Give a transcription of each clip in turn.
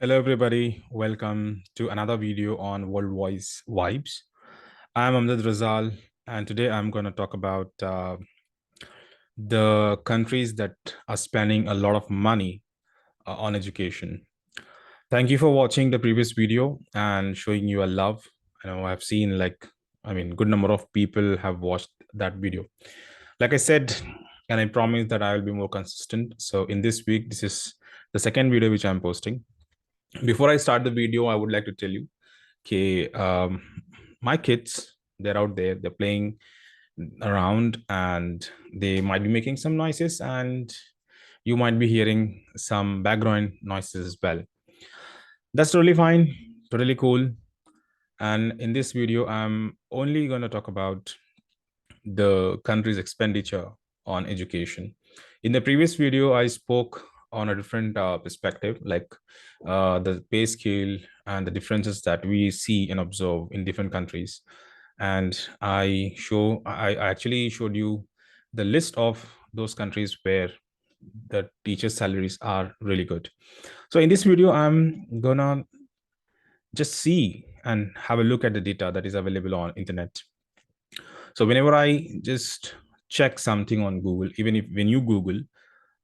Hello, everybody. Welcome to another video on World Voice Vibes. I'm Amjad Razal, and today I'm going to talk about the countries that are spending a lot of money on education. Thank you for watching the previous video and showing you a love. I know I've seen good number of people have watched that video. Like I said, and I promise that I will be more consistent. So in this week, this is the second video which I'm posting. Before I start the video, I would like to tell you, okay, my kids, they're out there, they're playing around and they might be making some noises and you might be hearing some background noises as well. That's totally fine, totally cool. And in this video, I'm only going to talk about the country's expenditure on education. In the previous video, I spoke on a different perspective, like the pay scale and the differences that we see and observe in different countries. And I actually showed you the list of those countries where the teachers' salaries are really good. So in this video, I'm gonna just see and have a look at the data that is available on internet. So whenever I just check something on Google, even if when you Google,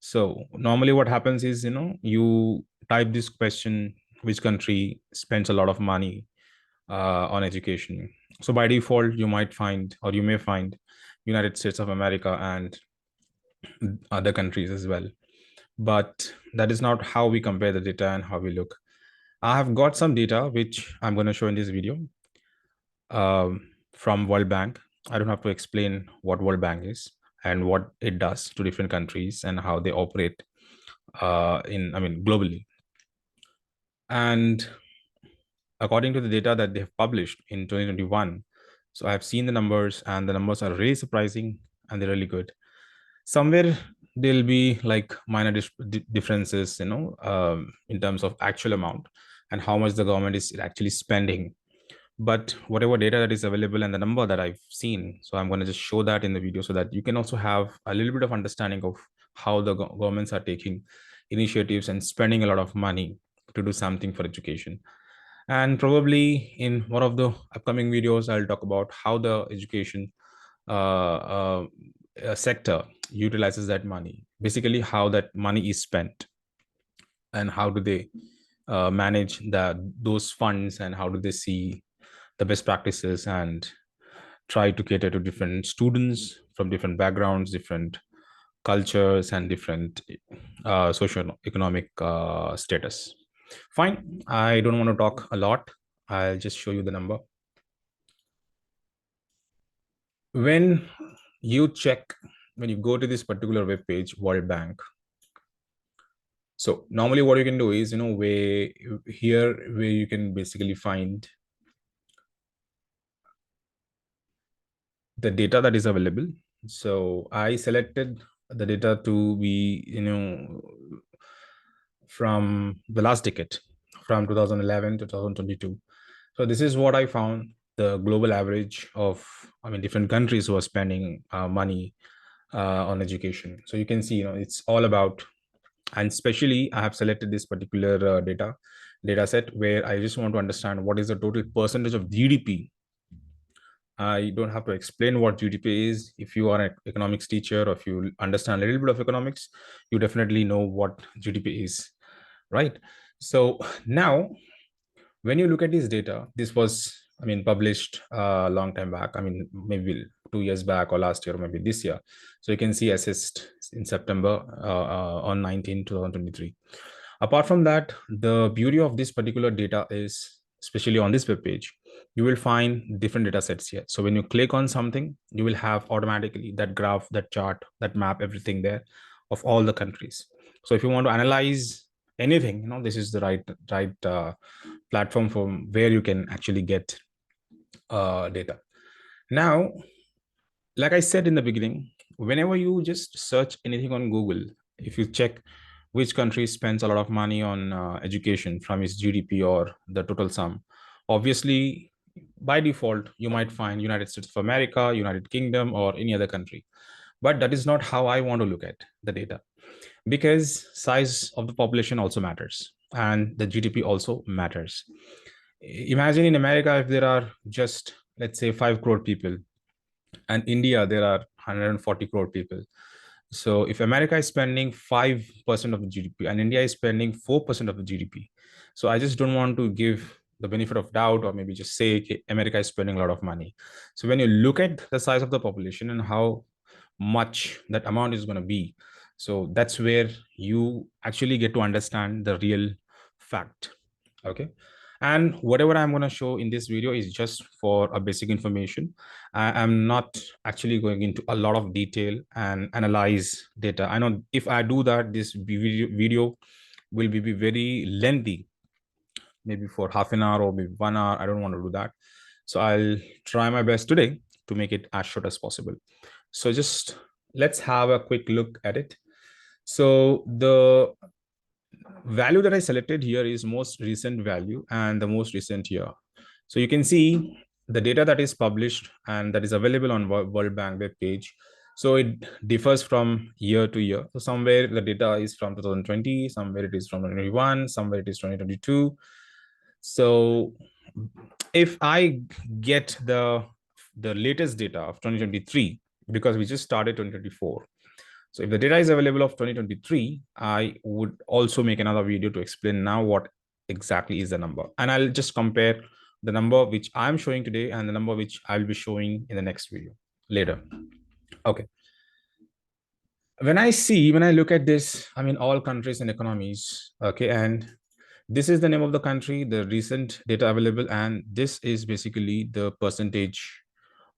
so normally what happens is, you type this question, which country spends a lot of money on education. So by default, you might find, or you may find, United States of America and other countries as well. But that is not how we compare the data and how we look. I have got some data which I'm going to show in this video from World Bank. I don't have to explain what World Bank is and what it does to different countries and how they operate globally. And according to the data that they have published in 2021, so I have seen the numbers and the numbers are really surprising and they're really good. Somewhere there'll be like minor differences, in terms of actual amount and how much the government is actually spending. But whatever data that is available and the number that I've seen, so I'm going to just show that in the video so that you can also have a little bit of understanding of how the governments are taking initiatives and spending a lot of money to do something for education. And probably in one of the upcoming videos, I'll talk about how the education sector utilizes that money, basically how that money is spent and how do they manage those funds and how do they see the best practices and try to cater to different students from different backgrounds, different cultures, and different socio-economic status. Fine, I don't want to talk a lot. I'll just show you the number. When you check, when you go to this particular web page, World Bank, so normally what you can do is, where you can basically find the data that is available. So I selected the data to be, from the last decade, from 2011 to 2022. So this is what I found, the global average of, different countries who are spending money on education. So you can see, it's all about, and especially I have selected this particular data set where I just want to understand what is the total percentage of GDP. I don't have to explain what GDP is. If you are an economics teacher or if you understand a little bit of economics, you definitely know what GDP is, right? So now, when you look at this data, this was, published a long time back. Maybe 2 years back or last year, or maybe this year. So you can see assessed in September on 19, 2023. Apart from that, the beauty of this particular data is, especially on this web page, you will find different data sets here. So when you click on something, you will have automatically that graph, that chart, that map, everything there of all the countries. So if you want to analyze anything, this is the right platform from where you can actually get data. Now, like I said in the beginning, whenever you just search anything on Google, if you check which country spends a lot of money on education from its GDP or the total sum, obviously by default you might find United States of America, United Kingdom, or any other country. But that is not how I want to look at the data, because size of the population also matters. and the GDP also matters. Imagine in America, if there are just, let's say, 5 crore people, and India there are 140 crore people. So if America is spending 5% of the GDP and India is spending 4% of the GDP, so I just don't want to give the benefit of doubt or maybe just say, okay, America is spending a lot of money. So when you look at the size of the population and how much that amount is going to be, so that's where you actually get to understand the real fact. Okay. And whatever I'm going to show in this video is just for a basic information. I'm not actually going into a lot of detail and analyze data. I know if I do that, this video will be very lengthy, maybe for half an hour or maybe 1 hour. I don't want to do that. So I'll try my best today to make it as short as possible. So just let's have a quick look at it. So the value that I selected here is most recent value and the most recent year. So you can see the data that is published and that is available on World Bank web page. So it differs from year to year. So somewhere the data is from 2020, somewhere it is from 2021, somewhere it is 2022. So if I get the latest data of 2023, because we just started 2024, so if the data is available of 2023, I would also make another video to explain now what exactly is the number. And I'll just compare the number which I'm showing today and the number which I'll be showing in the next video later. Okay. When I look at this, I mean, all countries and economies, okay, and this is the name of the country, the recent data available, and this is basically the percentage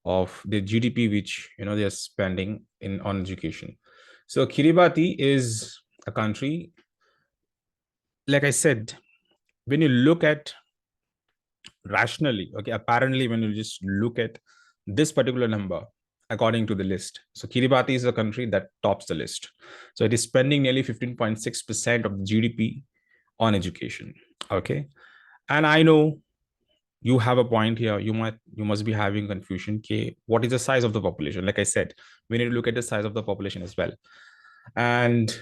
of the GDP which they are spending on education. So Kiribati is a country, like I said, when you look at rationally, okay, apparently when you just look at this particular number according to the list, so Kiribati is a country that tops the list. So it is spending nearly 15.6% of the GDP on education. Okay. And I know you have a point here. You must be having confusion. Okay, what is the size of the population? Like I said, we need to look at the size of the population as well, and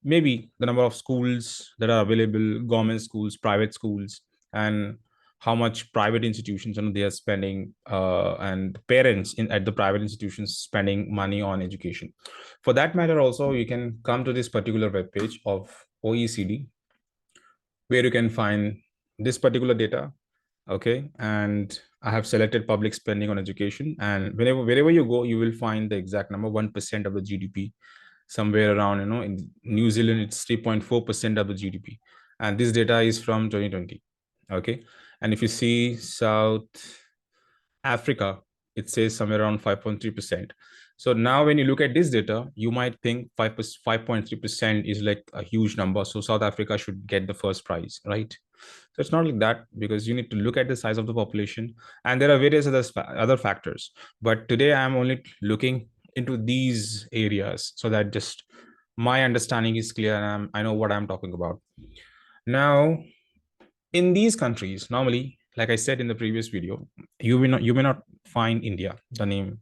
maybe the number of schools that are available, government schools, private schools, and how much private institutions they are spending, and parents at the private institutions spending money on education. For that matter, also you can come to this particular web page of OECD, where you can find this particular data. Okay, and I have selected public spending on education, and wherever you go, you will find the exact number, 1% of the GDP. Somewhere around, in New Zealand it's 3.4% of the GDP, and this data is from 2020. Okay, and if you see South Africa, it says somewhere around 5.3%. So now when you look at this data, you might think 5.3% is like a huge number, so South Africa should get the first prize, right? So it's not like that, because you need to look at the size of the population, and there are various other factors. But today I'm only looking into these areas so that just my understanding is clear and I know what I'm talking about. Now, in these countries, normally, like I said in the previous video, you may not find India, the name,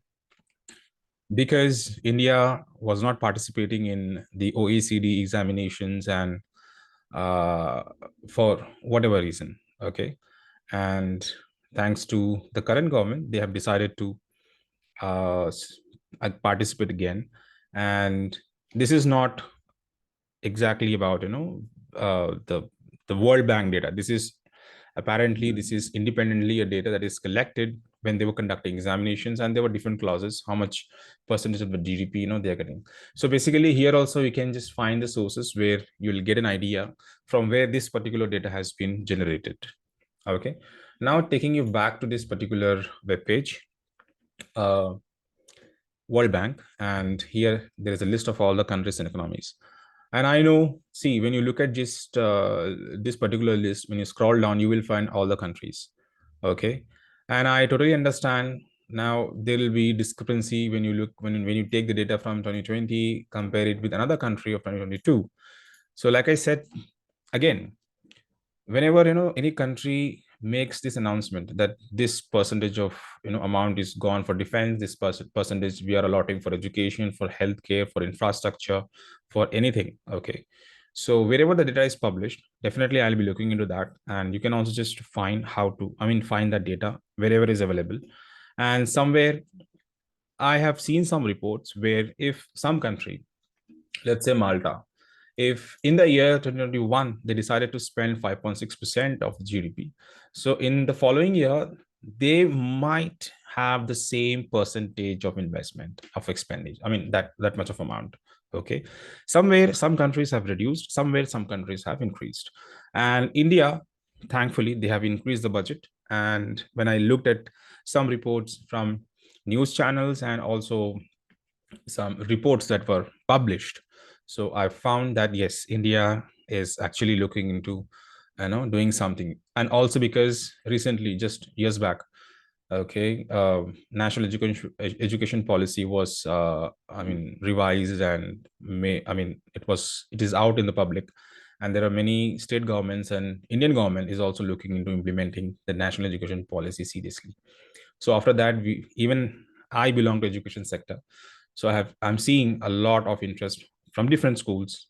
because India was not participating in the OECD examinations, and uh, for whatever reason. Okay. And thanks to the current government, they have decided to uh, participate again. And this is not exactly about the World Bank data. This is independently a data that is collected when they were conducting examinations, and there were different clauses how much percentage of the GDP they're getting. So basically here also you can just find the sources where you'll get an idea from where this particular data has been generated. Okay, now taking you back to this particular web page, uh, World Bank, and here there is a list of all the countries and economies. And I know, see, when you look at just this particular list, when you scroll down, you will find all the countries. Okay, and I totally understand. Now there will be discrepancy when you look when you take the data from 2020, compare it with another country of 2022. So, like I said, again, whenever any country makes this announcement that this percentage of amount is gone for defense, this percentage we are allotting for education, for healthcare, for infrastructure, for anything. Okay, So wherever the data is published, definitely I'll be looking into that. And you can also just find how to, find that data wherever is available. And somewhere I have seen some reports where if some country, let's say Malta, if in the year 2021 they decided to spend 5.6% of GDP, so in the following year they might have the same percentage of investment of expenditure. That much of amount. Okay, somewhere some countries have reduced, somewhere some countries have increased, and India, thankfully, they have increased the budget. And when I looked at some reports from news channels and also some reports that were published, so I found that yes, India is actually looking into doing something. And also because recently, just years back, okay, national education policy was revised, and it is out in the public, and there are many state governments, and Indian government is also looking into implementing the national education policy seriously. So after that, I belong to education sector, so I'm seeing a lot of interest from different schools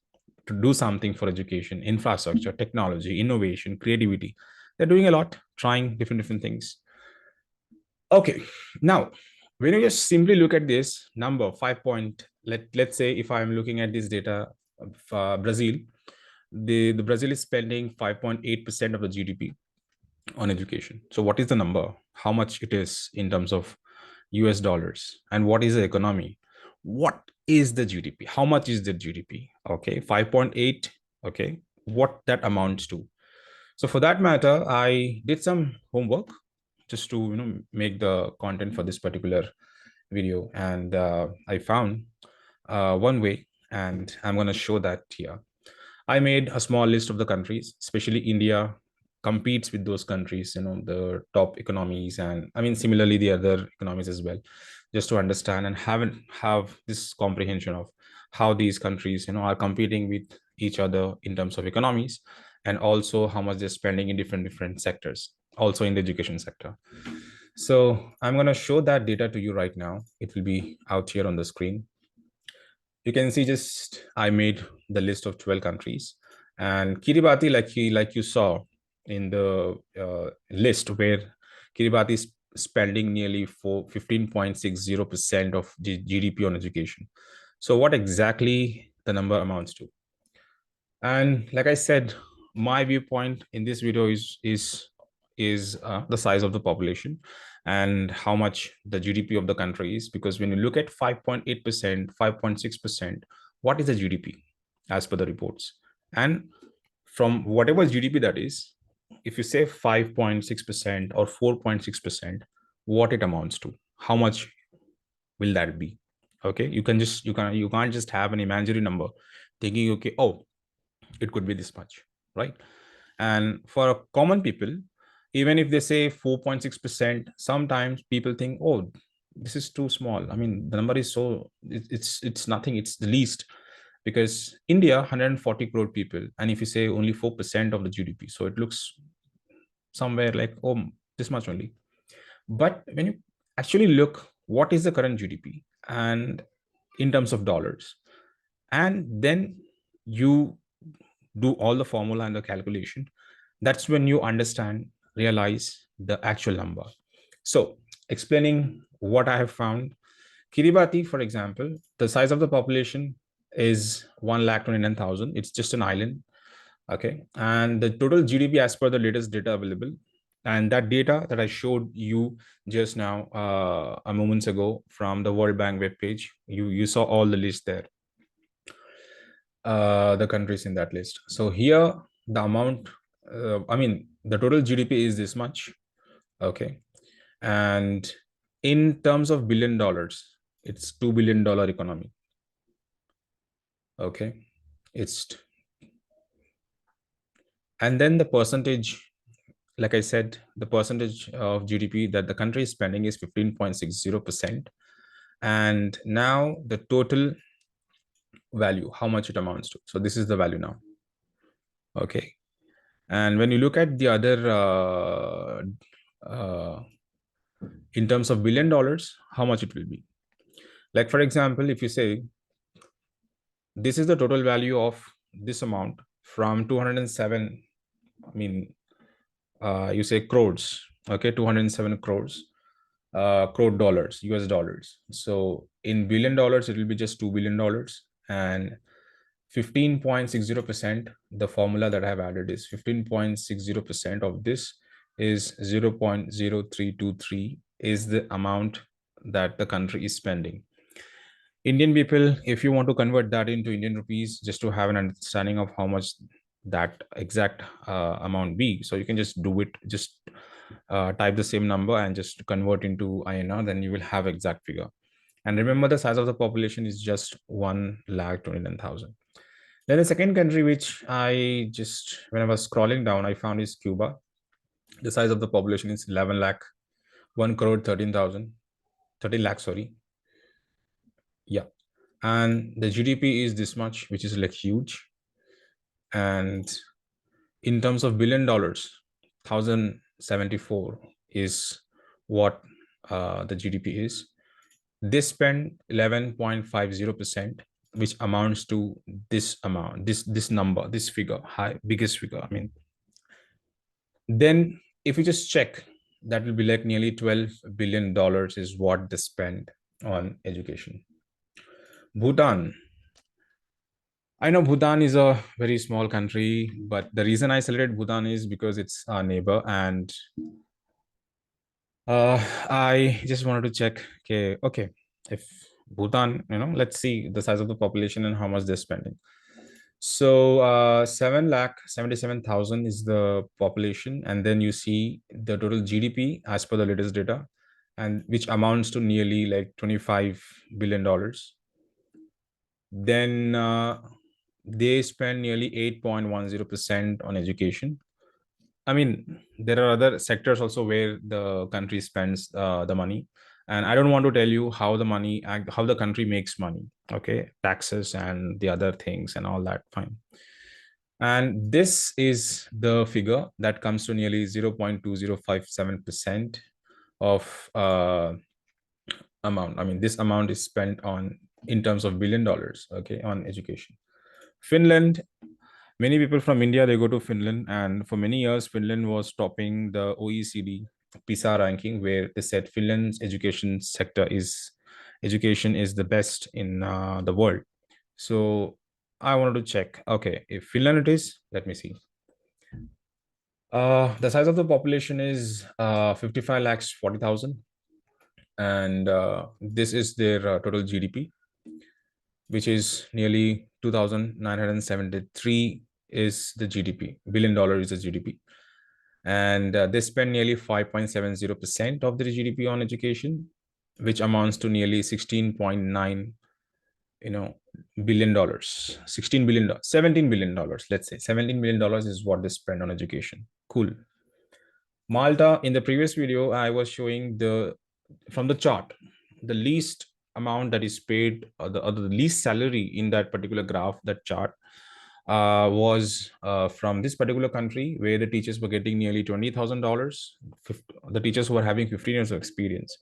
to do something for education, infrastructure, technology, innovation, creativity. They're doing a lot, trying different things. Okay, now when you just simply look at this number 5 point, let's say if I'm looking at this data of Brazil, the Brazil is spending 5.8% of the GDP on education. So what is the number? How much it is in terms of US dollars? And what is the economy? What is the GDP? How much is the GDP? Okay, 5.8. Okay, what that amounts to. So for that matter, I did some homework just to make the content for this particular video, and I found one way, and I'm going to show that here. I made a small list of the countries, especially India competes with those countries, the top economies, and similarly the other economies as well, just to understand and have this comprehension of how these countries, are competing with each other in terms of economies, and also how much they're spending in different sectors, also in the education sector. So I'm going to show that data to you right now. It will be out here on the screen. You can see just I made the list of 12 countries, and Kiribati, like you saw in the list, where Kiribati is spending nearly 15.60% of GDP on education. So what exactly the number amounts to? And like I said, my viewpoint in this video is the size of the population and how much the GDP of the country is. Because when you look at 5.8%, 5.6%, what is the GDP as per the reports? And from whatever GDP that is, if you say 5.6% or 4.6%, what it amounts to? How much will that be? Okay, you can't just have an imaginary number thinking, okay, oh, it could be this much, right? And for common people, even if they say 4.6%, sometimes people think, oh, this is too small. The number is so it's nothing, it's the least. Because India 140 crore people, and if you say only 4% of the GDP, so it looks somewhere like, oh, this much only. But when you actually look what is the current GDP and in terms of dollars, and then you do all the formula and the calculation, that's when you realize the actual number. So explaining what I have found, Kiribati, for example, the size of the population is 1,29,000. It's just an island. Okay, and the total GDP as per the latest data available, and that data that I showed you just now a moments ago from the World Bank webpage, you saw all the list there, the countries in that list. So here the amount, the total GDP is this much. Okay, and in terms of billion dollars, it's $2 billion economy. Okay, it's and then the percentage, like I said, the percentage of GDP that the country is spending is 15.60%. And now the total value, how much it amounts to. So this is the value now. Okay. And when you look at the other, in terms of billion dollars, how much it will be. Like, for example, if you say, this is the total value of this amount from 207, I mean, you say crores, okay, 207 crores, crore dollars, US dollars. So in billion dollars, it will be just $2 billion. And 15.60%, the formula that I have added is 15.60% of this is 0.0323 is the amount that the country is spending. Indian people, if you want to convert that into Indian rupees, just to have an understanding of how much that exact amount be, so you can just do it, just type the same number and just convert into INR, then you will have exact figure. And remember, the size of the population is just 1,29,000. Then the second country which I just, when I was scrolling down, I found is Cuba. The size of the population is 11 lakh, 1 crore 13,000, 13 lakh, sorry. Yeah. And the GDP is this much, which is like huge. And in terms of billion dollars, 1,074 is what the GDP is. They spend 11.50%, which amounts to this amount, this number, this figure, high, biggest figure. I mean, then if you just check, that will be like nearly $12 billion is what they spend on education. Bhutan. I know Bhutan is a very small country, but the reason I selected Bhutan is because it's our neighbor, and I just wanted to check. Okay, if Bhutan, let's see the size of the population and how much they're spending. So 7,77,000 is the population, and then you see the total GDP as per the latest data, and which amounts to nearly like $25 billion. Then they spend nearly 8.10% on education. I mean, there are other sectors also where the country spends the money, and I don't want to tell you how the money, how the country makes money. Okay, taxes and the other things and all that. Fine. And this is the figure that comes to nearly 0.2057% of amount. I mean, this amount is spent on, in terms of billion dollars, okay, on education. Finland, many people from India, they go to Finland, and for many years Finland was topping the OECD PISA ranking, where they said Finland's education is the best in the world. So I wanted to check, okay, if Finland it is, let me see. The size of the population is 55 lakhs 40,000, and this is their total GDP, which is nearly 2,973 is the GDP. Billion dollar is the GDP. And they spend nearly 5.70% of their GDP on education, which amounts to nearly 16.9, billion dollars, 16 billion, $17 billion, let's say $17 billion is what they spend on education. Cool. Malta, in the previous video, I was showing from the chart, the least amount that is paid, or the least salary in that particular graph, that chart, was from this particular country, where the teachers were getting nearly $20,000. The teachers were having 15 years of experience.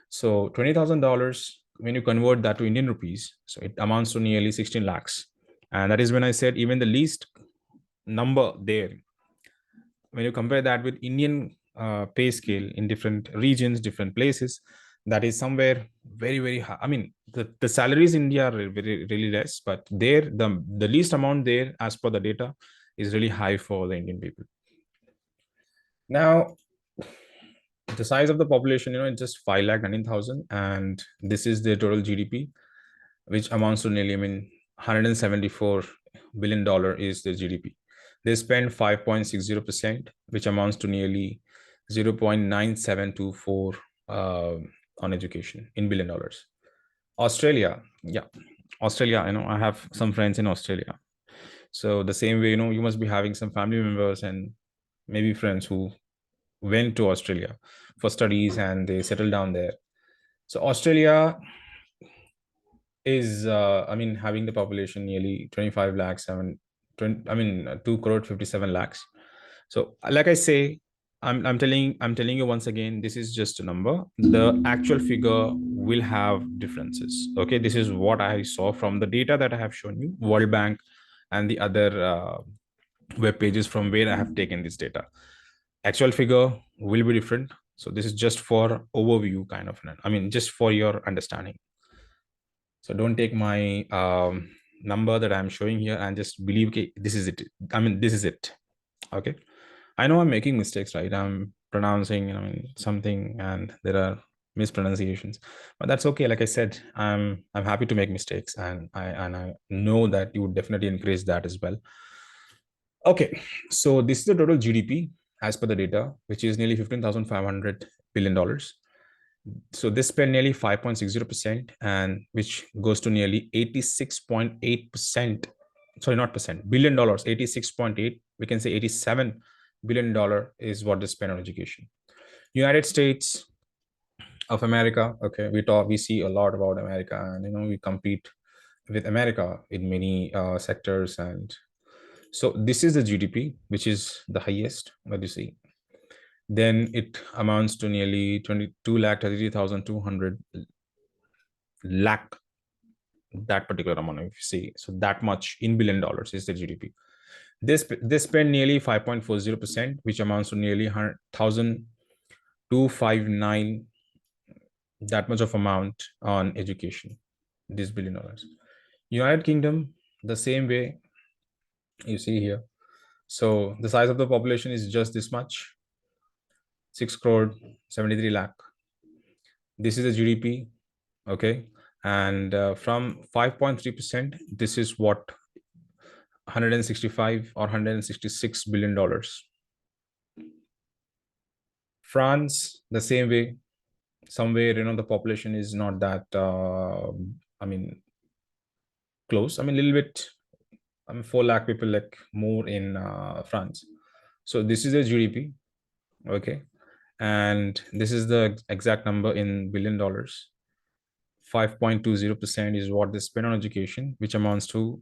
So $20,000, when you convert that to Indian rupees, so it amounts to nearly 16 lakhs. And that is when I said even the least number there, when you compare that with Indian pay scale in different regions, different places, that is somewhere very, very high. I mean, the salaries in India are very, really less, but there, the least amount there, as per the data, is really high for the Indian people. Now, the size of the population, it's just 5,19,000, and this is their total GDP, which amounts to nearly, $174 billion is the GDP. They spend 5.60%, which amounts to nearly 0.9724 on education in billion dollars. Australia, yeah, Australia, I have some friends in Australia. So the same way, you must be having some family members and maybe friends who went to Australia for studies and they settled down there. So Australia is, having the population nearly 25 lakhs, 2 crore 57 lakhs. So like I say, I'm telling you once again, this is just a number. The actual figure will have differences. Okay, this is what I saw from the data that I have shown you. World Bank and the other web pages from where I have taken this data. Actual figure will be different. So this is just for overview kind of, I mean, just for your understanding. So don't take my number that I'm showing here and just believe, okay, this is it. I mean, this is it. Okay. I know I'm making mistakes, right? I'm pronouncing, something, and there are mispronunciations, but that's okay. Like I said, I'm happy to make mistakes, and I know that you would definitely encourage that as well. Okay, so this is the total GDP as per the data, which is nearly $15,500 billion. So they spend nearly 5.60%, and which goes to nearly 86.8%. Sorry, not percent, $1 billion, 86.8. We can say $87 billion is what they spend on education. United States of America. Okay, we see a lot about America, and we compete with America in many sectors, and so this is the GDP, which is the highest that you see. Then it amounts to nearly 22 lakh 33,200 lakh, that particular amount, if you see. So that much in $1 billion is the GDP. They spend nearly 5.40%, which amounts to nearly 100,259, that much of amount on education, this $1 billion. United Kingdom, the same way you see here. So the size of the population is just this much, 6 crore 73 lakh. This is the GDP, okay? And from 5.3%, this is what 165 or $166 billion. France, the same way, somewhere, the population is not that, I mean, close. I mean, a little bit, 4 lakh people, like more in France. So this is the GDP, okay? And this is the exact number in $1 billion. 5.20% is what they spend on education, which amounts to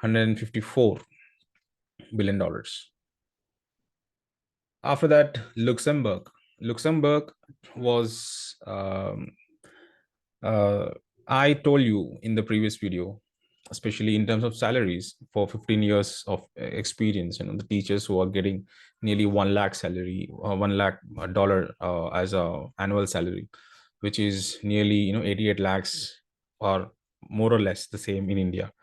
$154 billion. After that, Luxembourg. Luxembourg was, uh, I told you in the previous video, especially in terms of salaries for 15 years of experience, the teachers who are getting nearly 1 lakh salary, 1 lakh dollar as a annual salary, which is nearly 88 lakhs, or more or less the same in India.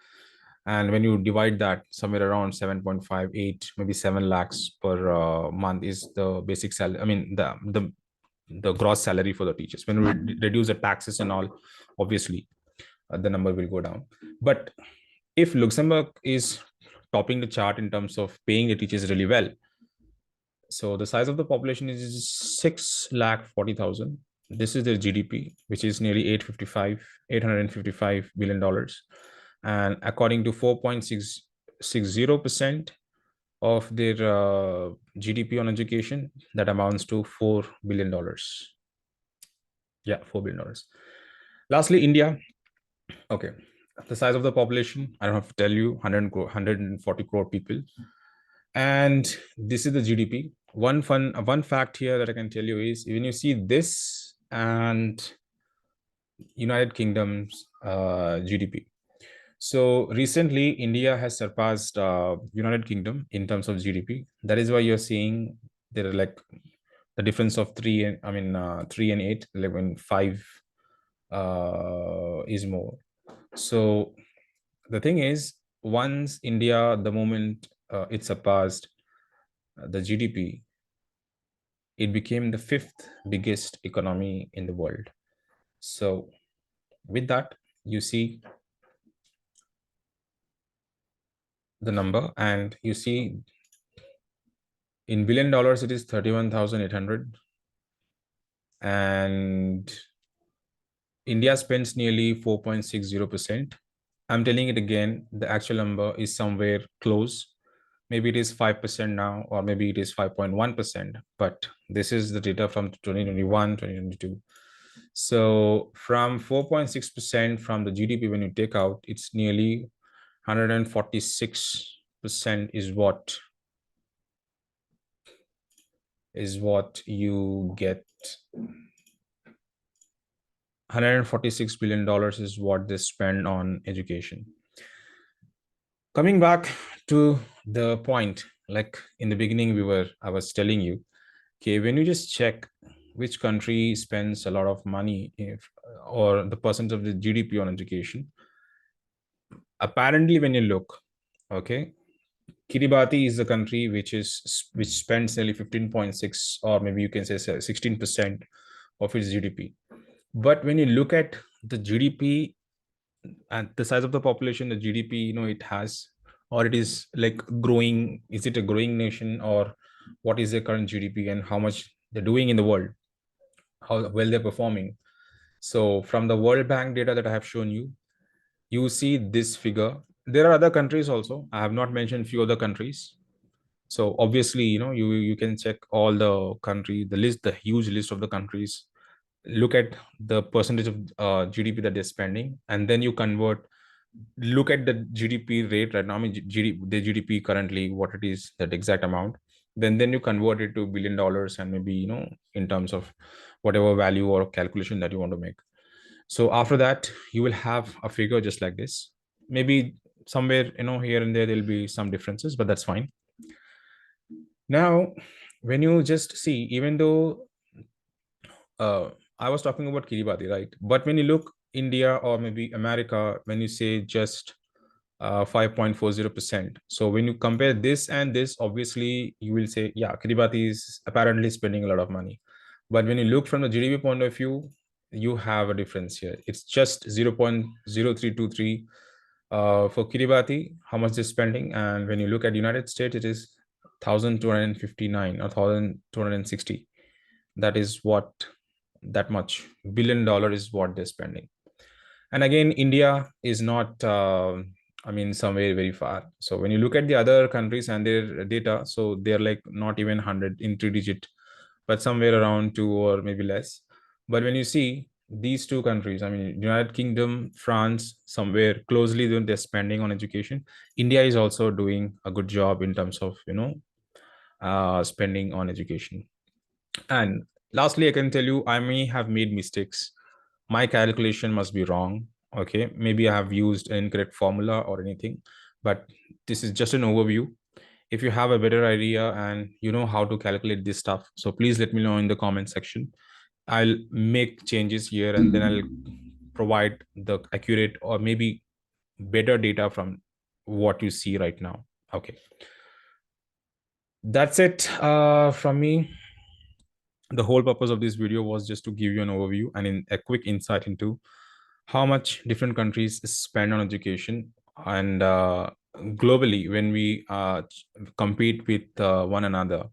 And when you divide that, somewhere around 7.58, maybe 7 lakhs per month is the basic salary. I mean, the gross salary for the teachers. When we reduce the taxes and all, obviously the number will go down. But if Luxembourg is topping the chart in terms of paying the teachers really well, so the size of the population is 6 lakh 40,000. This is their GDP, which is nearly $855 billion. And according to 4.660% of their GDP on education, that amounts to $4 billion. Yeah, $4 billion. Lastly, India. Okay, the size of the population, I don't have to tell you, 140 crore people. And this is the GDP. One fact here that I can tell you is, when you see this and United Kingdom's GDP. So recently, India has surpassed United Kingdom in terms of GDP. That is why you're seeing there are like the difference of 3 and 8, 11, 5 is more. So the thing is, once India, the moment it surpassed the GDP, it became the fifth biggest economy in the world. So with that, you see the number, and you see in $1 billion, it is 31,800. And India spends nearly 4.60%. I'm telling it again, the actual number is somewhere close. Maybe it is 5% now, or maybe it is 5.1%, but this is the data from 2021, 2022. So from 4.6% from the GDP, when you take out, it's nearly 146% is what you get. $146 billion is what they spend on education. Coming back to the point, like in the beginning, I was telling you, okay, when you just check which country spends a lot of money, if or the percent of the GDP on education, apparently when you look, okay, Kiribati is the country which spends nearly 15.6, or maybe you can say 16% of its GDP. But when you look at the GDP and the size of the population, the GDP, it has, or it is like growing. Is it a growing nation, or what is their current GDP and how much they're doing in the world, how well they're performing? So from the World Bank data that I have shown you, you see this figure. There are other countries also. I have not mentioned few other countries. So obviously, you can check all the country, the list, the huge list of the countries. Look at the percentage of GDP that they're spending, and then you convert. Look at the GDP rate right now. I mean, the GDP currently, what it is, that exact amount. Then you convert it to $1 billion, and maybe in terms of whatever value or calculation that you want to make. So after that, you will have a figure just like this. Maybe somewhere, here and there, there'll be some differences, but that's fine. Now, when you just see, even though I was talking about Kiribati, right? But when you look India or maybe America, when you say just 5.40%. So when you compare this and this, obviously you will say, yeah, Kiribati is apparently spending a lot of money. But when you look from the GDP point of view, you have a difference here. It's just 0.0323 for Kiribati, how much they're spending. And when you look at United States, it is 1,259 or 1,260. That is what, that much $1 billion is what they're spending. And again, India is not, I mean, somewhere very far. So when you look at the other countries and their data, so they're like not even 100 in 3 digit, but somewhere around 2 or maybe less. But when you see these two countries, I mean, United Kingdom, France, somewhere closely they're spending on education. India is also doing a good job in terms of, spending on education. And lastly, I can tell you, I may have made mistakes. My calculation must be wrong. Okay, maybe I have used an incorrect formula or anything, but this is just an overview. If you have a better idea and you know how to calculate this stuff, so please let me know in the comment section. I'll make changes here, and then I'll provide the accurate or maybe better data from what you see right now. Okay, that's it from me. The whole purpose of this video was just to give you an overview and in a quick insight into how much different countries spend on education, and globally when we compete with one another,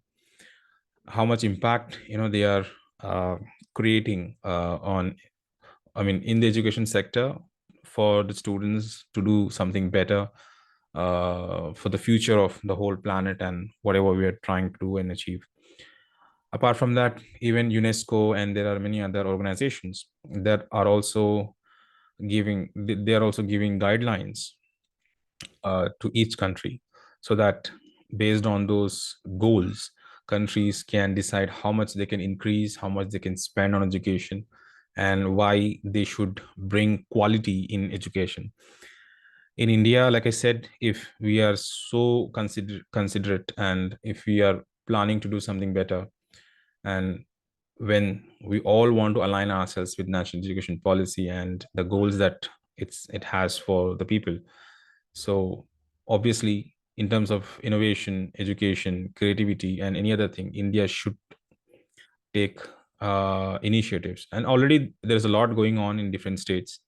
how much impact they are uh, creating on, I mean, in the education sector, for the students to do something better for the future of the whole planet and whatever we are trying to do and achieve. Apart from that, even UNESCO and there are many other organizations that are also they are also giving guidelines to each country, so that based on those goals, countries can decide how much they can increase, how much they can spend on education, and why they should bring quality in education. In India, like I said, if we are so considerate, and if we are planning to do something better, and when we all want to align ourselves with national education policy and the goals that it has for the people, so obviously in terms of innovation, education, creativity, and any other thing, India should take initiatives. And already there's a lot going on in different states.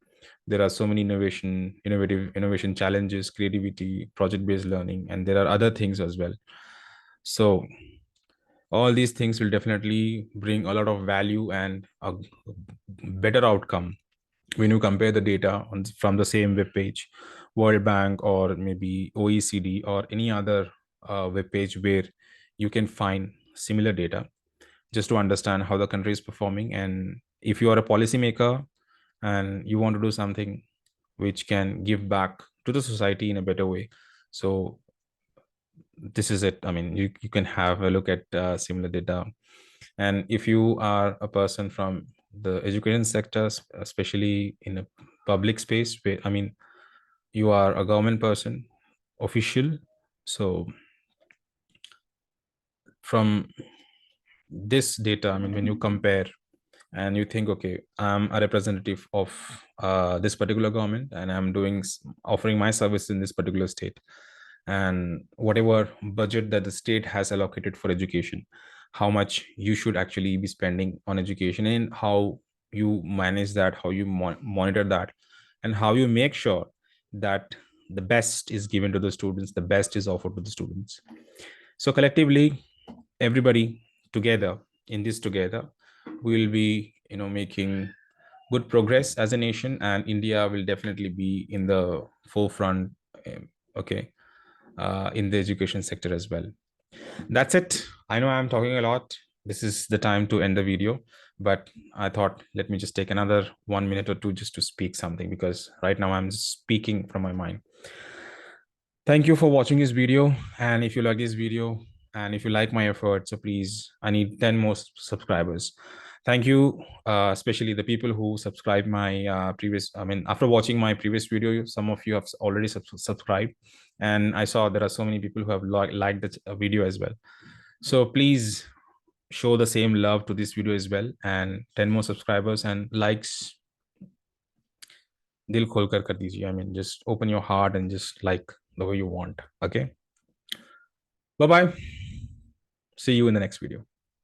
There are so many innovation challenges, creativity, project based learning, and there are other things as well. So all these things will definitely bring a lot of value and a better outcome when you compare the data from the same web page, World Bank or maybe OECD or any other web page, where you can find similar data, just to understand how the country is performing. And if you are a policymaker and you want to do something which can give back to the society in a better way, so this is it. I mean, you can have a look at similar data. And if you are a person from the education sectors, especially in a public space, where, I mean, you are a government person, official. So from this data, I mean, when you compare and you think, okay, I'm a representative of this particular government, and I'm offering my service in this particular state, and whatever budget that the state has allocated for education, how much you should actually be spending on education, and how you manage that, how you monitor that, and how you make sure that the best is given to the students, the best is offered to the students. So collectively, everybody together, in this together, we will be, making good progress as a nation, and India will definitely be in the forefront, okay, in the education sector as well. That's it. I know I'm talking a lot. This is the time to end the video, but I thought, let me just take another 1 minute or two just to speak something, because right now I'm just speaking from my mind. Thank you for watching this video, and if you like this video and if you like my effort, so please, I need 10 more subscribers. Thank you, especially the people who subscribed my previous, I mean, after watching my previous video, some of you have already subscribed, and I saw there are so many people who have liked the video as well. So please show the same love to this video as well, and 10 more subscribers and likes, dil khol kar dijiye. I mean, just open your heart and just like the way you want. Okay, bye bye, see you in the next video.